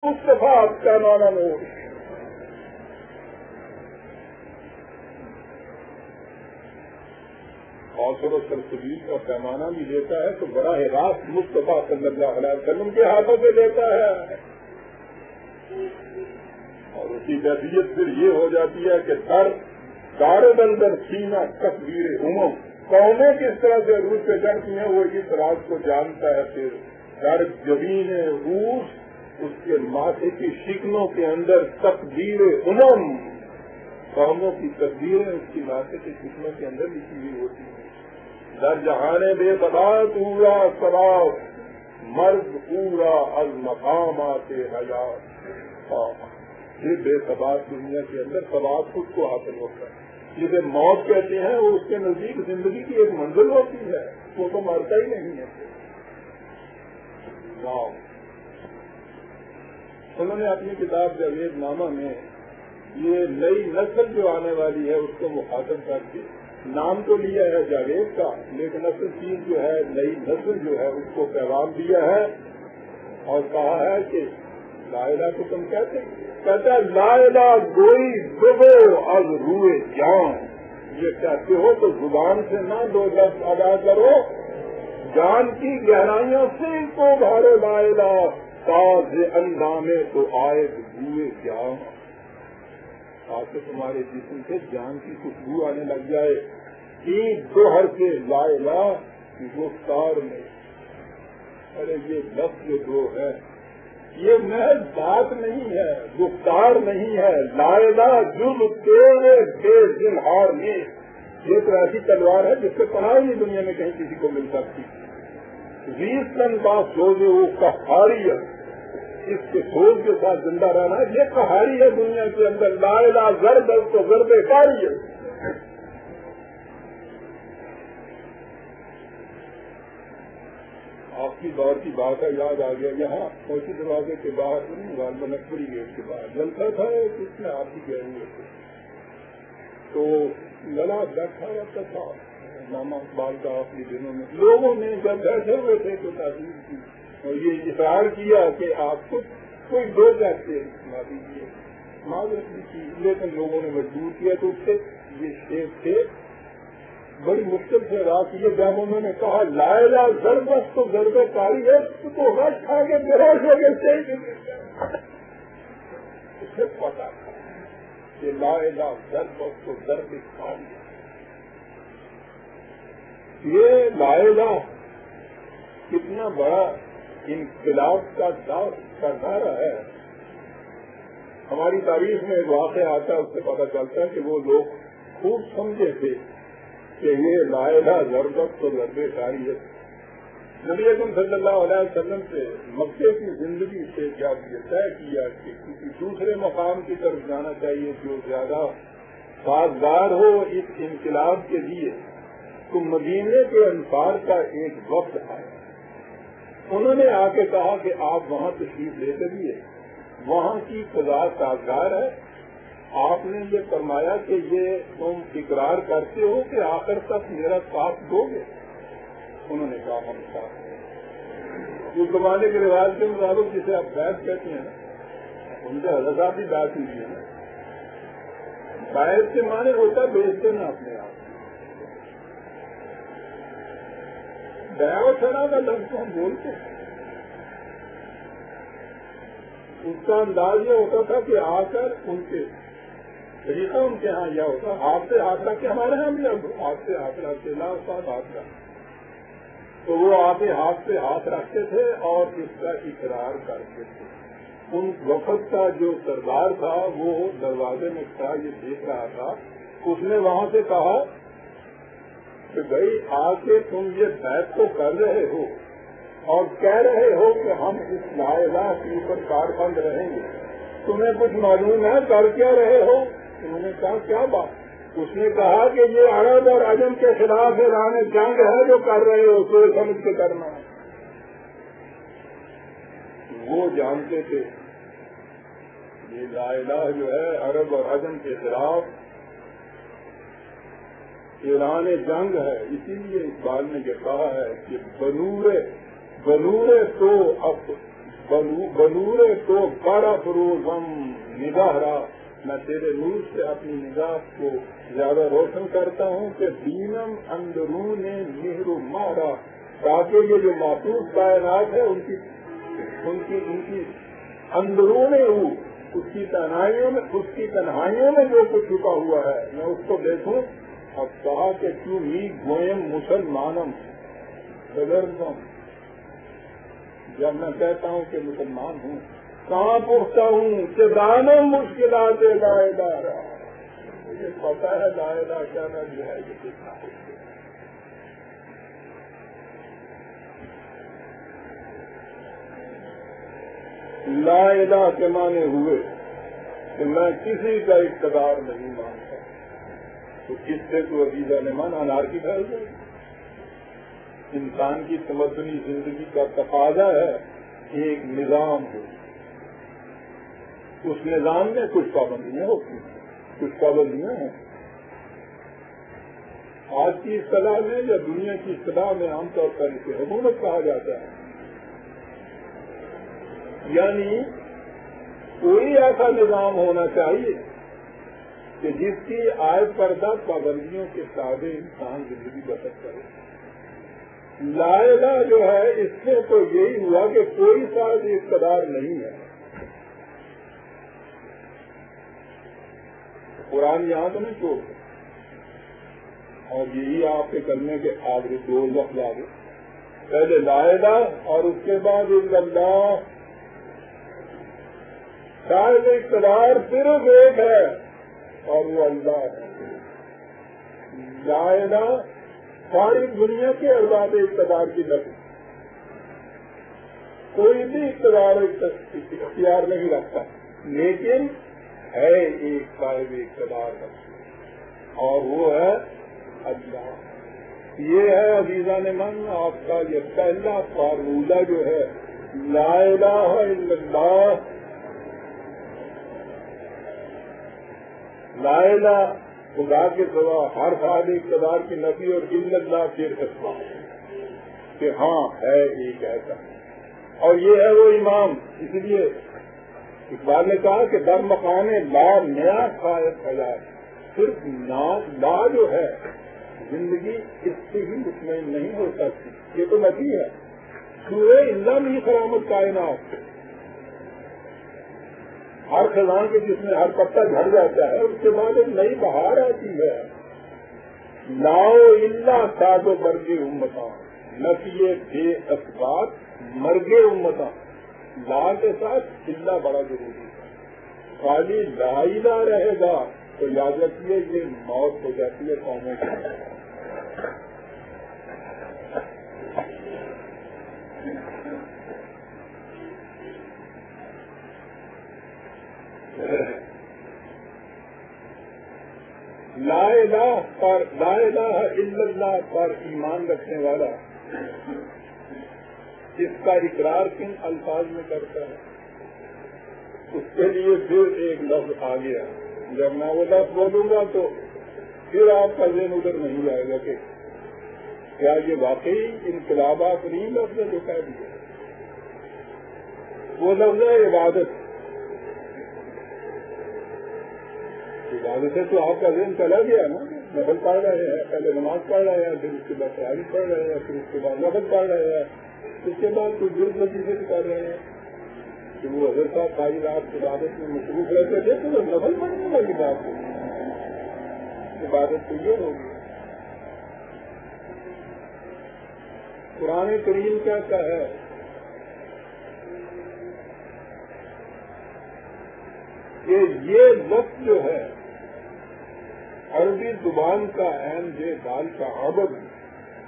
مصطفیٰ پیمانہ میں حوصلہ و سرسبیل کا پیمانہ بھی لیتا ہے تو براہ راست مصطفیٰ صلی اللہ علیہ وسلم کے ہاتھوں سے لیتا ہے، اور اسی کیفیت پھر یہ ہو جاتی ہے کہ دار اندر سینہ تکبیر امم، قومیں کس طرح سے عروج پہ چڑھتی ہیں وہ اس راز کو جانتا ہے. پھر در جبین عروج اس کے ماتھے کی شکنوں کے اندر تکبیر امم، قوموں کی تکبیریں اس کی ماتھے کی شکنوں کے اندر لکھی ہوئی ہوتی ہیں. در جہان بے بدا پورا سراف، مرد پورا از مقامات حیات. یہ بے ثبات دنیا کے اندر ثبات خود کو حاصل ہوتا ہے. جسے موت کہتے ہیں وہ اس کے نزدیک زندگی کی ایک منزل ہوتی ہے، وہ تو مرتا ہی نہیں ہے. انہوں نے اپنی کتاب جاوید نامہ میں یہ نئی نسل جو آنے والی ہے اس کو مخاطب کر کے نام تو لیا ہے جاوید کا، لیکن اصل چیز جو ہے نئی نسل جو ہے اس کو پیغام دیا ہے اور کہا ہے کہ لا الہ کو تم کہتے لا الہ گوئی دبو از روئے جان. یہ کہتے ہو تو زبان سے نہ دو لفظ ادا کرو، جان کی گہرائیوں سے ان کو بھارو. لا الہ تاز اندامے تو آئے ہوئے جان، تاکہ تمہارے جسم سے جان کی خوشبو آنے لگ جائے. عید دوہر کے لا الہ گفتار میں، ارے یہ لفظ جو دو ہے یہ محض بات نہیں ہے، گفتار نہیں ہے. لا الہ جز تیرے بے زنہار میں، یہ تو ایسی تلوار ہے جس سے پناہ ہی نہیں دنیا میں کہیں کسی کو مل سکتی. ریسن کا سوز وہ قہاریت، اس کے سوز کے ساتھ زندہ رہنا یہ قہاری ہے دنیا کے اندر. لا الہ ضرب تو ضرب کاریت. آپ کی دور کی بات ہے، یاد آ گیا. یہاں کوسی دروازے کے باہر نقبری گیٹ کے باہر جلسہ تھا، اس میں آپ بھی گئے ہوئے تھے تو گلا بیٹھا رہتا تھا نامہ اقبال کا. آخری دنوں میں لوگوں نے جب بیٹھے ہوئے تھے تو تعلیم کی اور یہ اصرار کیا کہ آپ کو کوئی دو کہتے سنا دیجیے، معذرت بھی کی، لیکن لوگوں نے مجبور کیا تو اس سے یہ شعر تھے بڑی مشکل سے ادا کیے. جب انہوں نے کہا لا الہ ضربت تو ضرب کاری ہے تو رش کھا کے بےہوش ہو گئے. اسے پتا تھا کہ لا الہ ضربت تو ضرب کاری ہے. یہ لا الہ کتنا بڑا انقلاب کا دارہ ہے. ہماری تاریخ میں ایک واقعہ آتا ہے، اس سے پتہ چلتا ہے کہ وہ لوگ خوب سمجھے تھے کہ یہ لا الہ ضربت تو ضرب کاری ہے. نبی اکرم صلی اللہ علیہ وسلم سے مکے کی زندگی سے جب یہ طے کیا کہ کسی دوسرے مقام کی طرف جانا چاہیے جو زیادہ سازگار ہو اس انقلاب کے لیے، تو مدینے کے انصار کا ایک وقت آیا. انہوں نے آ کے کہا کہ آپ وہاں تشریف لے کریے، وہاں کی فضا سازگار ہے. آپ نے یہ فرمایا کہ یہ تم اقرار کرتے ہو کہ آخر تک میرا ساتھ دو گے؟ انہوں نے کہا ہم ساتھ. اس زمانے کے رواج کے مطابق جسے آپ بیعت کہتے ہیں ان سے حضرت صاحب بھی بیعت ہوئی ہے. بیعت کے معنی ہوتا بیچتے نا اپنے آپ. بیعت سنا کا لفظ ہم بولتے ہیں، اس کا انداز یہ ہوتا تھا کہ آ کر ان کے طریقہ ان کے ہاں یہ ہوتا ہاتھ سے ہاتھ رکھ کے، ہمارے ہاں بھی اب ہاتھ سے ہاتھ رکھتے لا استاد ہاتھ رکھ، تو وہ آ کے ہاتھ سے ہاتھ رکھتے تھے اور اس کا اقرار کرتے تھے. ان وقت کا جو سردار تھا وہ دروازے میں تھا، یہ دیکھ رہا تھا. اس نے وہاں سے کہا کہ بھائی آ کے تم یہ بیعت تو کر رہے ہو اور کہہ رہے ہو کہ ہم اس لا الہ کے اوپر کاربند رہیں گے، تمہیں کچھ معلوم ہے کر کیا رہے ہو؟ انہوں نے کہا کیا بات؟ اس نے کہا کہ یہ عرب اور عجم کے خلاف اعلان جنگ ہے جو کر رہے ہو، سوچ سمجھ کے کرنا ہے. وہ جانتے تھے یہ لا الہ جو ہے عرب اور عجم کے خلاف اعلان جنگ ہے. اسی لیے اقبال نے یہ کہا ہے کہ بنور تو اب بنور تو بڑا فروزم نگاہ را، میں تیرے نور سے اپنی نگاہ کو زیادہ روشن کرتا ہوں کہ دینم اندرون مہر و مارا، تاکہ یہ جو معطوف کائنات ہے ان کی اندرون ہوں، اس کی تنہائیوں میں جو کچھ چھپا ہوا ہے میں اس کو دیکھوں. اور کہا کہ کیوں می گوئم مسلمانم بدرزم، جب میں کہتا ہوں کہ مسلمان ہوں کہاں پوچھتا ہوں کہ دانم مشکلات لا الہ رہا، مجھے پتا ہے لا الہ کیا نہ جو ہے یہ کتنا لا الہ کے معنی ہوئے کہ میں کسی کا اقتدار نہیں مانتا، تو کس سے تو عزیزہ نے مانا انارکی پھیل جائے. انسان کی تمدنی زندگی کا تقاضا ہے ایک نظام ہو، اس نظام میں کچھ پابندیاں ہوتی ہیں، کچھ پابندیاں ہیں. آج کی اصطلاح میں یا دنیا کی اصطلاح میں عام طور پر اسے حکومت کہا جاتا ہے. یعنی کوئی ایسا نظام ہونا چاہیے کہ جس کی عائد کردہ پابندیوں کے تابع انسان زندگی بسر کرے. لا الہ جو ہے اس سے تو یہی ہوا کہ کوئی صاحب اقتدار نہیں ہے. قرآن یہاں تو نہیں چھوڑ، اور یہی آپ کے کرنے کے آخری دو لفظ آگے، پہلے لا الہ اور اس کے بعد اللہ. صاحب اقتدار صرف ایک ہے اور وہ اللہ ہے. لا الہ ساری دنیا کے ارباب اقتدار کی نفی، کوئی بھی اقتدار اختیار نہیں رکھتا، لیکن ہے ایک صاحب اقتدار اور وہ ہے اللہ. یہ ہے عزیزان من آپ کا یہ پہلا فارمولہ جو ہے لا الہ الا اللہ. لا الہ خدا کے سوا ہر صاحب اقتدار کی نفی اور الا اللہ کے اثبات کہ ہاں ہے ایک ایسا. اور یہ ہے وہ امام. اس لیے اقبال نے کہا کہ در مقام لا نیا قائد حیات، صرف لا جو ہے زندگی اس سے ہی مطمئن نہیں ہو سکتی. یہ تو نفی ہے. سورہ اللہ میں سلامت کائنات، ہر خزان کے جس میں ہر پتا جھڑ جاتا ہے اس کے بعد ایک نئی بہار آتی ہے. لاؤ اللہ ساد و برگے امتاں، نفی بے اسبات مرگے امتاں. لا کے ساتھ اللہ بڑا ضروری ہے. خالی لا الہ رہے گا تو یاد رکھیے یہ موت ہو جاتی ہے قوموں کی. لا الہ الا اللہ پر ایمان رکھنے والا اس کا اقرار کن الفاظ میں کرتا ہے، اس کے لیے پھر ایک لفظ آ گیا. جب میں وہ لفظ بولوں گا تو پھر آپ کا ذہن ادھر نہیں جائے گا کہ کیا یہ واقعی انقلاب آفرین لفظ ہے جو کہہ دیا. وہ لفظ ہے عبادت. عبادت ہے تو آپ کا ذہن چلا گیا نا. نفل پڑھ رہے ہیں، پہلے نماز پڑھ رہے ہیں، پھر اس کے بعد تراویح پڑھ رہے ہیں، پھر اس کے بعد نفل پڑھ رہے ہیں، اس کے بعد کوئی جرم وظیفے کر رہے ہیں. کہ وہ حضرت صاحب ساری رات عبادت میں مصروف رہتے تھے تو نفل پڑھنے والی بات ہے. عبادت تو یہ ہوگی. قرآن کریم کہتا ہے کہ یہ لفظ جو ہے عربی زبان کا عین جے دال کا عبد،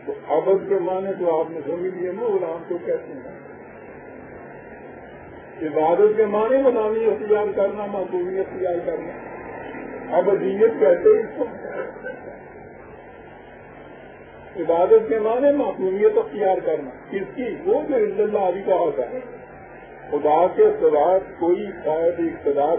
تو عبد کے معنی تو آپ نے سمجھ لیے نا، غلام کو کہتے ہیں. عبادت کے معنی غلامی اختیار کرنا، معصومیت اختیار کرنا. عبدیت کہتے ہیں اس کو. عبادت کے معنی معصومیت اختیار کرنا. کس کی؟ وہ جو اللہ علی کا ہوتا ہے. خدا کے سوا کوئی شاید اقتدار